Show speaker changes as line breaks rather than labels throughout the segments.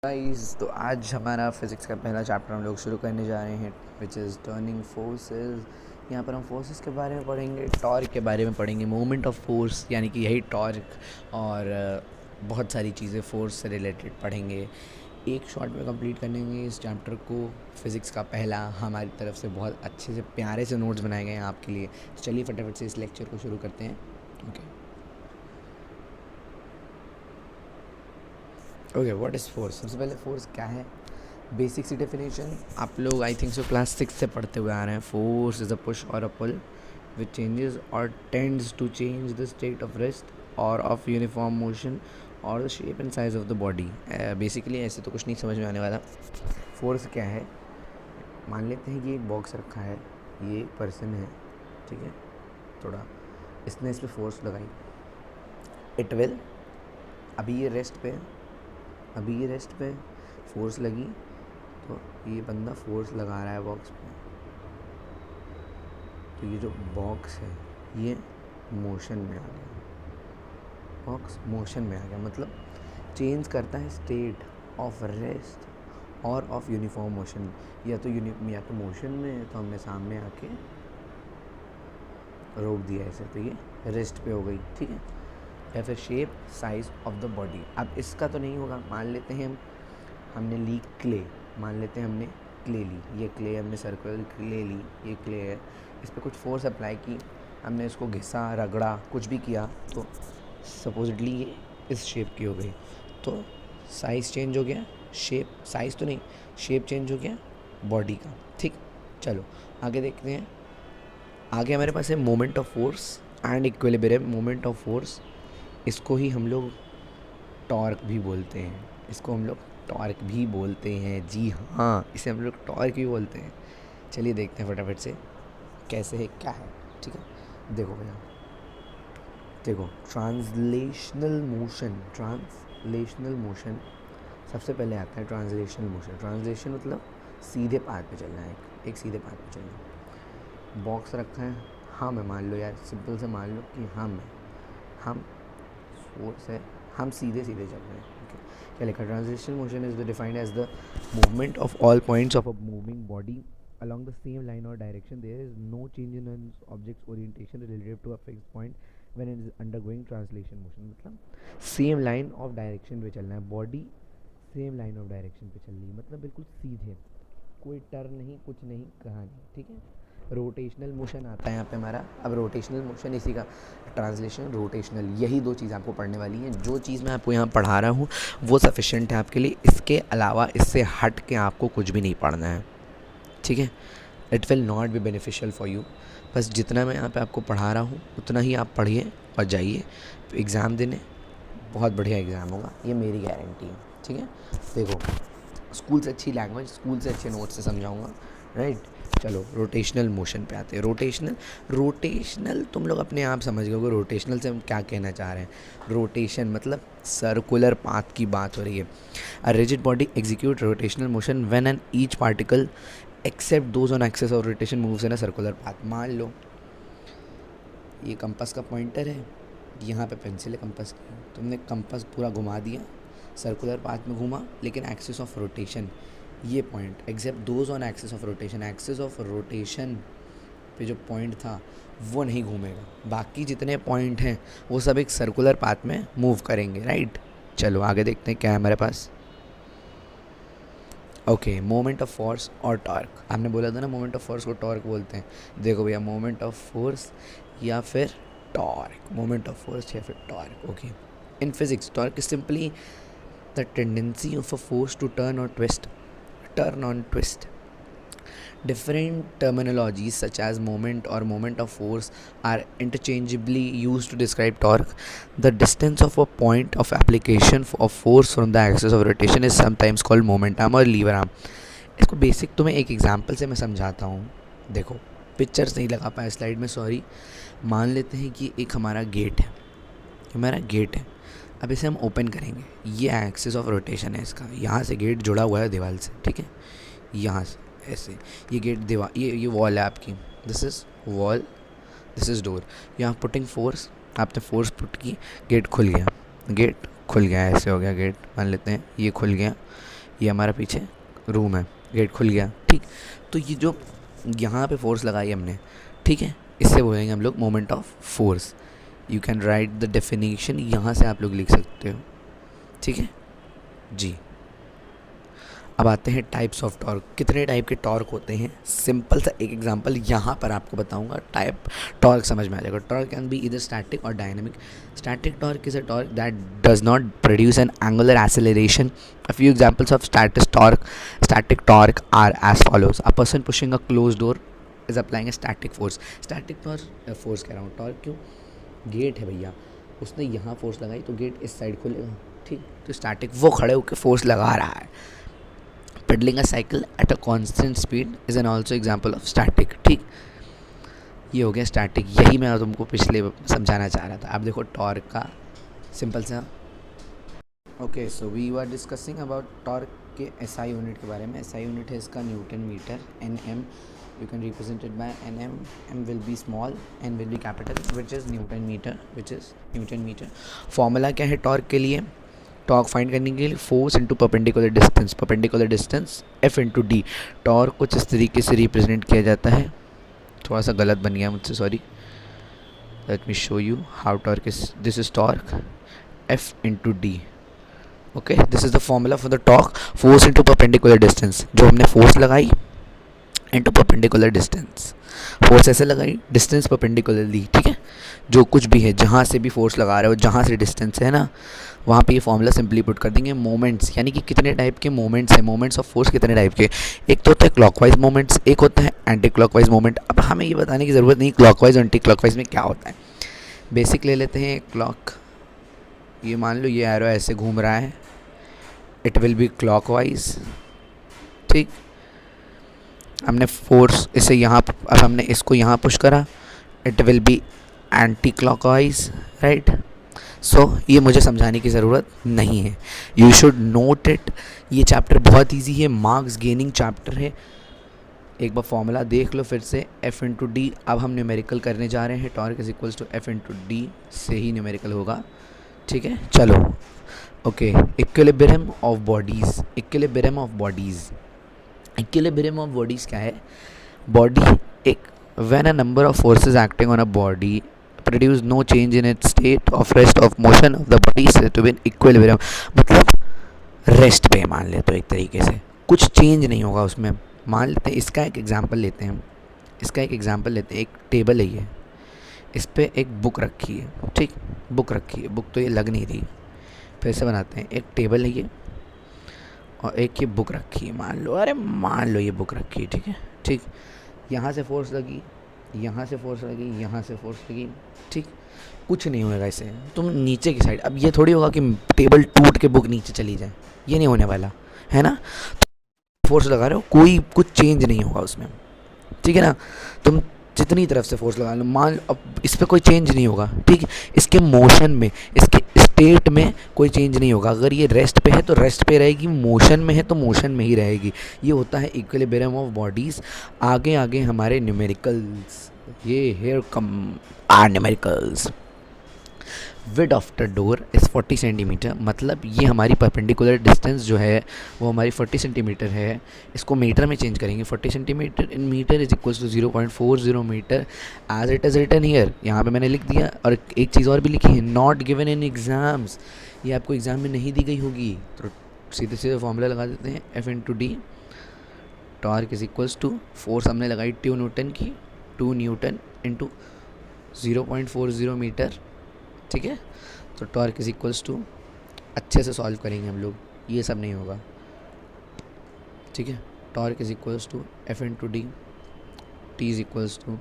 Guys, तो आज हमारा फिज़िक्स का पहला चैप्टर हम लोग शुरू करने जा रहे हैं, विच इज़ टर्निंग फोर्सेस। यहाँ पर हम फोर्सेस के बारे में पढ़ेंगे, टॉर्क के बारे में पढ़ेंगे, मोमेंट ऑफ फोर्स यानी कि यही टॉर्क, और बहुत सारी चीज़ें फोर्स से रिलेटेड पढ़ेंगे। एक शॉट में कंप्लीट करेंगे इस चैप्टर को। फिज़िक्स का पहला हमारी तरफ से बहुत अच्छे से प्यारे से नोट्स बनाए गए हैं आपके लिए। चलिए फटाफट से इस लेक्चर को शुरू करते हैं। Okay, what is force? सबसे पहले फोर्स क्या है, बेसिक सी डेफिनेशन आप लोग आई थिंक सो क्लास 6 से पढ़ते हुए आ रहे हैं। Force is a push or a pull which changes or tends to change the state of rest or of uniform motion or the shape and size of the body. Basically ऐसे तो कुछ नहीं समझ में आने वाला। फोर्स क्या है, मान लेते हैं कि एक बॉक्स रखा है, ये एक पर्सन है, ठीक है, थोड़ा इसने इस पर फोर्स लगाई, इट विल, अभी ये रेस्ट पे फोर्स लगी, तो ये बंदा फोर्स लगा रहा है बॉक्स पे, तो ये जो बॉक्स है ये मोशन में आ गया, बॉक्स मोशन में आ गया, मतलब चेंज करता है state of rest or of uniform motion. या तो मोशन में है तो हमने सामने आके रोक दिया ऐसे, तो ये रेस्ट पे हो गई, ठीक है। या फिर shape size of the body. अब इसका तो नहीं होगा, मान लेते हैं हमने ली क्ले, मान लेते हैं हमने क्ले ली, ये क्ले हमने सर्कुलर क्ले ली, ये क्ले है, इस पर कुछ फोर्स अप्लाई की, हमने इसको घिसा रगड़ा कुछ भी किया, तो सपोजिटली ये इस शेप की हो गई, तो साइज़ चेंज हो गया, शेप साइज़ तो नहीं, शेप चेंज हो गया बॉडी का, ठीक। चलो आगे देखते हैं। आगे हमारे पास है moment of force and equilibrium. Moment of force, इसको ही हम लोग टॉर्क भी बोलते हैं, जी हाँ, इसे हम लोग टॉर्क भी बोलते हैं। चलिए देखते हैं फटाफट से कैसे है, क्या है, ठीक है। देखो भैया, देखो ट्रांसलेशनल मोशन सबसे पहले आता है। ट्रांसलेशन मतलब सीधे पाथ पे चलना है, एक सीधे पाथ पे चलना है। बॉक्स रखा है, हाँ मैं मान लो यार, सिंपल से मान लो कि हम फोर्स है, हम सीधे चल रहे हैं, क्या लिखा? Translational motion is defined as the movement of all points of a moving body along the same line or direction. There is no change in an object's orientation relative to a fixed point when it is undergoing translation motion. मतलब same line of direction पे चलना है, body same line of direction पे चल रही है, मतलब बिल्कुल सीधे, कोई टर्न नहीं, कुछ नहीं, कहाँ नहीं, ठीक है। रोटेशनल मोशन आता है यहाँ पे हमारा। अब रोटेशनल मोशन इसी का ट्रांसलेशन, रोटेशनल, यही दो चीज़ आपको पढ़ने वाली है। जो चीज़ मैं आपको यहाँ पढ़ा रहा हूँ वो सफिशेंट है आपके लिए, इसके अलावा इससे हट के आपको कुछ भी नहीं पढ़ना है, ठीक है। It will not be beneficial for you. बस जितना मैं यहाँ पे आपको पढ़ा रहा हूँ उतना ही आप पढ़िए और जाइए एग्ज़ाम देने, बहुत बढ़िया एग्ज़ाम होगा, ये मेरी गारंटी है, ठीक है। देखो, स्कूल से अच्छी लैंग्वेज, स्कूल से अच्छे नोट्स से समझाऊंगा, राइट। चलो रोटेशनल मोशन पे आते हैं। रोटेशनल तुम लोग अपने आप समझ गए, रोटेशनल से हम क्या कहना चाह रहे हैं। रोटेशन मतलब सर्कुलर पाथ की बात हो रही है। A rigid body execute rotational motion when an each particle except those on axis of rotation moves in a circular path. मान लो ये कंपास का पॉइंटर है, यहाँ पे पेंसिल है कंपास की, तुमने कंपास पूरा घुमा दिया, सर्कुलर पाथ में घूमा, लेकिन एक्सिस ऑफ रोटेशन ये point accept those on axis of rotation पे जो पॉइंट था वो नहीं घूमेगा, बाकी जितने पॉइंट हैं वो सब एक सर्कुलर पाथ में मूव करेंगे, राइट। चलो आगे देखते हैं क्या है हमारे पास। ओके, मोमेंट ऑफ फोर्स और टॉर्क। आपने बोला था ना मोमेंट ऑफ फोर्स को टॉर्क बोलते हैं। देखो भैया, मोमेंट ऑफ फोर्स या फिर टॉर्क, मोमेंट ऑफ फोर्स या फिर torque. Okay, in physics torque is simply the tendency of a force to turn on twist. Different terminologies such as moment or moment of force are interchangeably used to describe torque. The distance of a point of application of force from the axis of rotation is sometimes called momentum or lever arm. इसको basic तुम्हें एक example से मैं समझाता हूँ। देखो, pictures नहीं लगा पाया स्लाइड में, सॉरी। मान लेते हैं कि एक हमारा गेट है, अब इसे हम ओपन करेंगे, ये एक्सिस ऑफ रोटेशन है इसका, यहाँ से गेट जुड़ा हुआ है दीवार से, ठीक है, यहाँ से ऐसे, ये गेट दीवार, ये वॉल है आपकी, this is wall, this is door. यहाँ पुटिंग फोर्स, आपने फोर्स पुट की, गेट खुल गया, ऐसे हो गया गेट, मान लेते हैं ये खुल गया, ये हमारा पीछे रूम है, गेट खुल गया, ठीक। तो ये जो यहाँ पे फोर्स लगाई हमने, ठीक है, इससे बोलेंगे हम लोग moment of force. You can write the definition, यहाँ से आप लोग लिख सकते हो, ठीक है जी। अब आते हैं टाइप्स ऑफ टॉर्क। कितने टाइप के टॉर्क होते हैं, सिंपल सा एक एग्जांपल यहाँ पर आपको बताऊंगा, टाइप टॉर्क समझ में आ जाएगा। Torque can be either static or dynamic. Static torque is a torque that does not produce an angular acceleration. A few examples of static torque are as follows. A person pushing a close door is applying a static force. Static torque force कह रहा हूँ, torque क्यों, gate है भैया, उसने यहाँ force लगाई तो गेट इस साइड खुलेगा, ठीक। तो स्टैटिक, वो खड़े होकर फोर्स लगा रहा है। Pedalling a cycle at a constant speed is an also example of static, ठीक। ये हो गया स्टैटिक, यही मैं तुमको पिछले समझाना चाह रहा था। अब देखो टॉर्क का सिंपल सा। Okay, so we were discussing about torque के एसआई यूनिट के बारे में। एसआई यूनिट है इसका newton metre, N M. You can represent it by nm. M will be small, n will be capital, which is Newton meter. Formula क्या है torque के लिए, टॉर्क फाइंड करने के लिए force into perpendicular distance F into D. Torque कुछ इस तरीके से रिप्रेजेंट किया जाता है, थोड़ा सा गलत बन गया मुझसे, sorry. Let me show you how torque is, this is torque F into D. Okay, this is the formula for the torque, force into perpendicular distance. जो हमने फोर्स लगाई इंटू परपेंडिकुलर डिस्टेंस, फोर्स ऐसे लगाई, distance perpendicularly, ठीक है। जो कुछ भी है, जहाँ से भी फोर्स लगा रहे हो, जहाँ से डिस्टेंस है ना, वहाँ पे ये फॉर्मूला सिंपली पुट कर देंगे। मोमेंट्स, यानी कि कितने टाइप के मोमेंट्स हैं, मोमेंट्स ऑफ फोर्स कितने टाइप के, एक तो होता है क्लॉकवाइज मोमेंट्स, एक होता है एंटी क्लॉकवाइज मोमेंट। अब हमें ये बताने की ज़रूरत नहीं क्लॉकवाइज और एंटी क्लॉकवाइज में क्या होता है, बेसिक ले लेते हैं। क्लॉक, ये मान लो ये एरो ऐसे घूम रहा है, इट विल बी क्लॉकवाइज, ठीक। हमने फोर्स इसे यहाँ, अब हमने इसको यहाँ पुश करा, it will be anti clockwise, right. So ये मुझे समझाने की ज़रूरत नहीं है, यू शुड नोट इट। ये चैप्टर बहुत इजी है, मार्क्स गेनिंग चैप्टर है। एक बार फॉर्मूला देख लो फिर से, एफ इंटू डी। अब हम न्यूमेरिकल करने जा रहे हैं, torque is equals to F into D से ही न्यूमेरिकल होगा, ठीक है। चलो, ओके, इक्विलिब्रियम ऑफ बॉडीज़ क्या है, बॉडी एक, when a number of forces acting on a body produce no change in its state of rest of motion of the body is to be in equilibrium. मतलब rest पे मान ले तो एक तरीके से कुछ चेंज नहीं होगा उसमें। मान लेते हैं इसका एक एग्जांपल लेते हैं, एक टेबल है ये, इस पर एक बुक रखी है, ठीक, बुक तो ये लग नहीं रही, फिर से बनाते हैं। एक टेबल है ये और एक ये बुक रखी है, मान लो ये बुक रखी है, ठीक है, ठीक। यहाँ से फोर्स लगी, यहाँ से फोर्स लगी, ठीक, कुछ नहीं होगा इसे, तुम नीचे की साइड। अब ये थोड़ी होगा कि टेबल टूट के बुक नीचे चली जाए, ये नहीं होने वाला है ना। तो फोर्स लगा रहे हो, कोई कुछ चेंज नहीं होगा उसमें, ठीक है ना। तुम जितनी तरफ से फोर्स लगा लो, मान अब इस पर कोई चेंज नहीं होगा, ठीक। इसके मोशन में, इसके स्टेट में कोई चेंज नहीं होगा। अगर ये रेस्ट पे है तो रेस्ट पे रहेगी, मोशन में है तो मोशन में ही रहेगी। ये होता है इक्विलिब्रियम ऑफ बॉडीज़। आगे हमारे न्यूमेरिकल्स, ये here come are numericals. Width of the door is 40 centimetre, मतलब ये हमारी परपेंडिकुलर डिस्टेंस जो है वो हमारी 40 सेंटीमीटर है। इसको मीटर में चेंज करेंगे, 40 centimetre in metre is equals to 0.40 metre as it is written here. यहाँ पे मैंने लिख दिया, और एक चीज़ और भी लिखी है, नॉट गिवन इन एग्ज़ाम्स, ये आपको एग्ज़ाम में नहीं दी गई होगी। तो सीधे फॉर्मूला लगा देते हैं, F into D, torque is equals to, force हमने लगाई 2 न्यूटन की, 2 न्यूटन इंटू 0.40 मीटर, ठीक है। तो टॉर्क इज इक्वल्स टू, अच्छे से सॉल्व करेंगे हम लोग, ये सब नहीं होगा, ठीक है। Torque is equals to F into D, T is equals to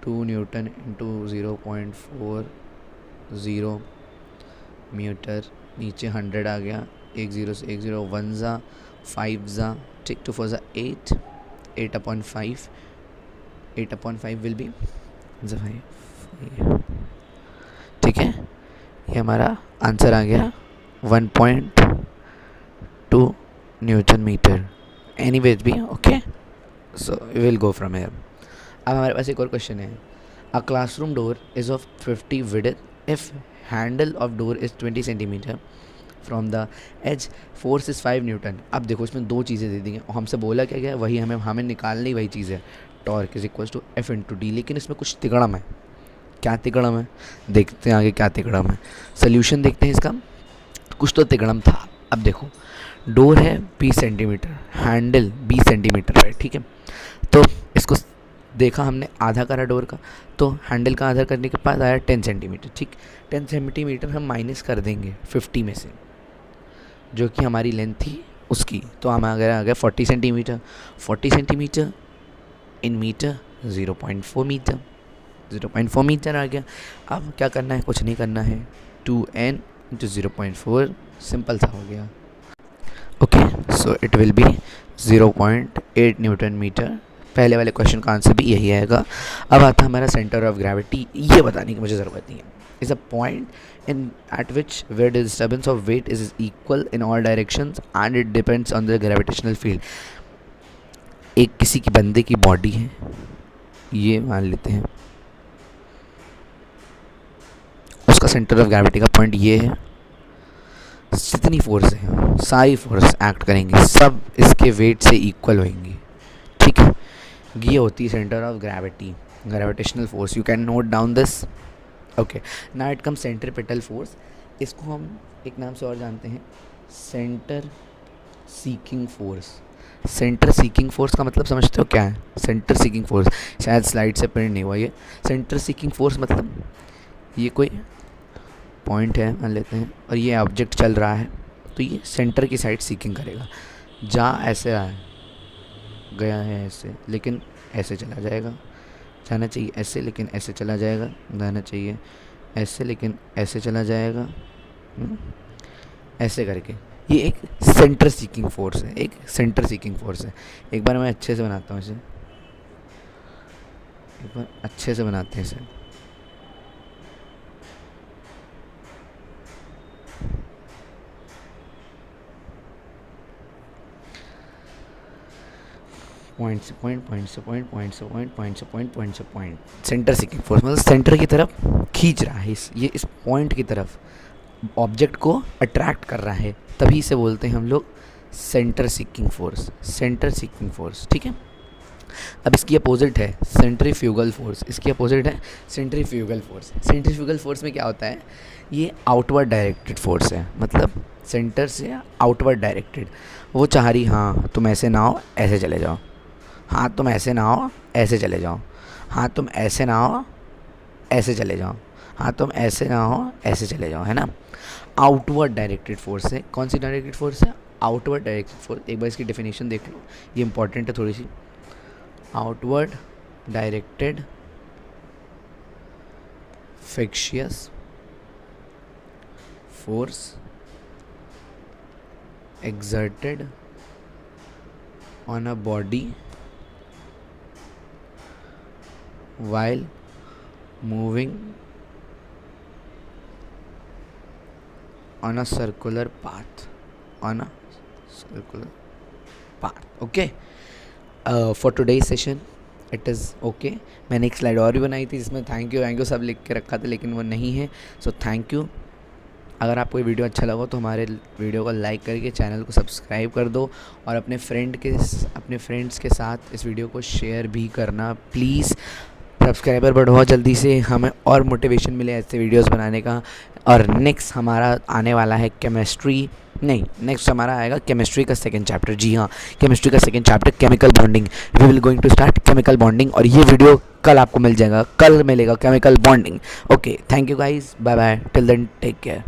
2 newton into 0.40 metre, नीचे 100 आ गया, 1 0 से 1 0, 1 ज़ा 5 ज़ा, ठीक, 2 4 ज़ा 8, 8/5 विल बी 5, ठीक है। ये हमारा आंसर आ गया 1.2 न्यूटन मीटर, एनीवेज भी, okay. So we will go from here. अब हमारे पास एक और क्वेश्चन है, a classroom door is of 50 width if handle of door is 20 centimetre from the edge, force is 5 newton. अब देखो इसमें दो चीज़ें दे दी हैं, हमसे बोला क्या गया वही हमें निकालनी वही चीज़ है, torque is equal to F into D. लेकिन इसमें कुछ तिकड़म है, क्या तिकड़म है देखते हैं आगे क्या तिकड़म है। सोल्यूशन देखते हैं इसका, कुछ तो तिकड़म था। अब देखो डोर है 20 सेंटीमीटर, हैंडल 20 सेंटीमीटर है, ठीक है। तो इसको देखा हमने, आधा करा डोर का, तो हैंडल का आधा करने के बाद आया 10 सेंटीमीटर, ठीक। 10 सेंटीमीटर हम माइनस कर देंगे 50 में से, जो कि हमारी लेंथ थी उसकी, तो हम आ गया 40 centimetre. 40 centimetre in metre 0.4 metre, 0.4 metre आ गया। अब क्या करना है, कुछ नहीं करना है, 2n इंटू 0.4, सिंपल सा हो गया। Okay, so it will be 0.8 newton metre. पहले वाले क्वेश्चन का आंसर भी यही आएगा। अब आता है हमारा सेंटर ऑफ ग्रेविटी, ये बताने की मुझे ज़रूरत नहीं है। Is a point in at which where the disturbance of weight is equal in all directions and it depends on the gravitational field. एक किसी की बंदे की बॉडी है, ये मान लेते हैं, उसका सेंटर ऑफ ग्रेविटी का पॉइंट ये है, जितनी फोर्स है सारी फोर्स एक्ट करेंगी, सब इसके वेट से इक्वल होंगी, ठीक है। ये होती है centre of gravity, gravitational force. You can note down this. Okay, now it come centripetal force. इसको हम एक नाम से और जानते हैं, centre seeking force. Centre seeking force का मतलब समझते हो क्या है? सेंटर सीकिंग फोर्स शायद स्लाइड से प्रिंट नहीं हुआ ये। सेंटर सीकिंग फोर्स मतलब ये कोई पॉइंट है मान लेते हैं, और ये ऑब्जेक्ट चल रहा है, तो ये सेंटर की साइड सीकिंग करेगा। जा ऐसे आए गया है ऐसे, लेकिन ऐसे चला जाएगा, जाना चाहिए ऐसे लेकिन ऐसे चला जाएगा, जाना चाहिए ऐसे लेकिन ऐसे चला जाएगा, ऐसे करके ये एक सेंटर सीकिंग फोर्स है, एक सेंटर सीकिंग फोर्स है। एक बार मैं अच्छे से बनाता हूँ इसे, एक बार अच्छे से बनाते हैं इसे। पॉइंट से पॉइंट, पॉइंट से पॉइंट, पॉइंट से पॉइंट, पॉइंट से पॉइंट, पॉइंट से पॉइंट, सेंटर सीकिंग फोर्स मतलब सेंटर की तरफ खींच रहा है, ये इस पॉइंट की तरफ ऑब्जेक्ट को अट्रैक्ट कर रहा है, तभी इसे बोलते हैं हम लोग centre seeking force, centre seeking force, ठीक है। अब इसकी अपोजिट है सेंट्रीफ्यूगल फोर्स, इसकी अपोजिट है सेंट्रीफ्यूगल फोर्स। सेंट्रीफ्यूगल फोर्स में क्या होता है, ये आउटवर्ड डायरेक्टेड फोर्स है, मतलब सेंटर से आउटवर्ड डायरेक्टेड। वो चाह रही हाँ तुम ऐसे ना हो ऐसे चले जाओ, हाँ तुम ऐसे ना हो ऐसे चले जाओ, हाँ तुम ऐसे ना हो ऐसे चले जाओ, हाँ तुम ऐसे ना हो ऐसे चले जाओ, है ना। आउटवर्ड डायरेक्टेड फोर्स है। कौन सी डायरेक्टेड फोर्स है? Outward directed force. एक बार इसकी डेफिनेशन देख लो, ये इंपॉर्टेंट है थोड़ी सी। Outward directed fictitious force exerted on a body while moving on a circular path, on a circular path. Okay, for today's session it is okay. मैंने एक स्लाइड और भी बनाई थी जिसमें थैंक यू सब लिख के रखा था, लेकिन वो नहीं है, सो थैंक यू। अगर आपको ये वीडियो अच्छा लगा तो हमारे वीडियो को लाइक करके चैनल को सब्सक्राइब कर दो, और अपने फ्रेंड्स के साथ इस वीडियो को शेयर भी करना प्लीज़। सब्सक्राइबर बढ़ाओ जल्दी से, हमें और मोटिवेशन मिले ऐसे वीडियोस बनाने का। और नेक्स्ट हमारा आने वाला है नेक्स्ट हमारा आएगा केमिस्ट्री का सेकंड चैप्टर। जी हाँ, केमिस्ट्री का second chapter chemical bonding. We will going to start chemical bonding, और ये वीडियो कल आपको मिल जाएगा, कल मिलेगा chemical bonding. Okay, thank you guys, bye bye, till then take care.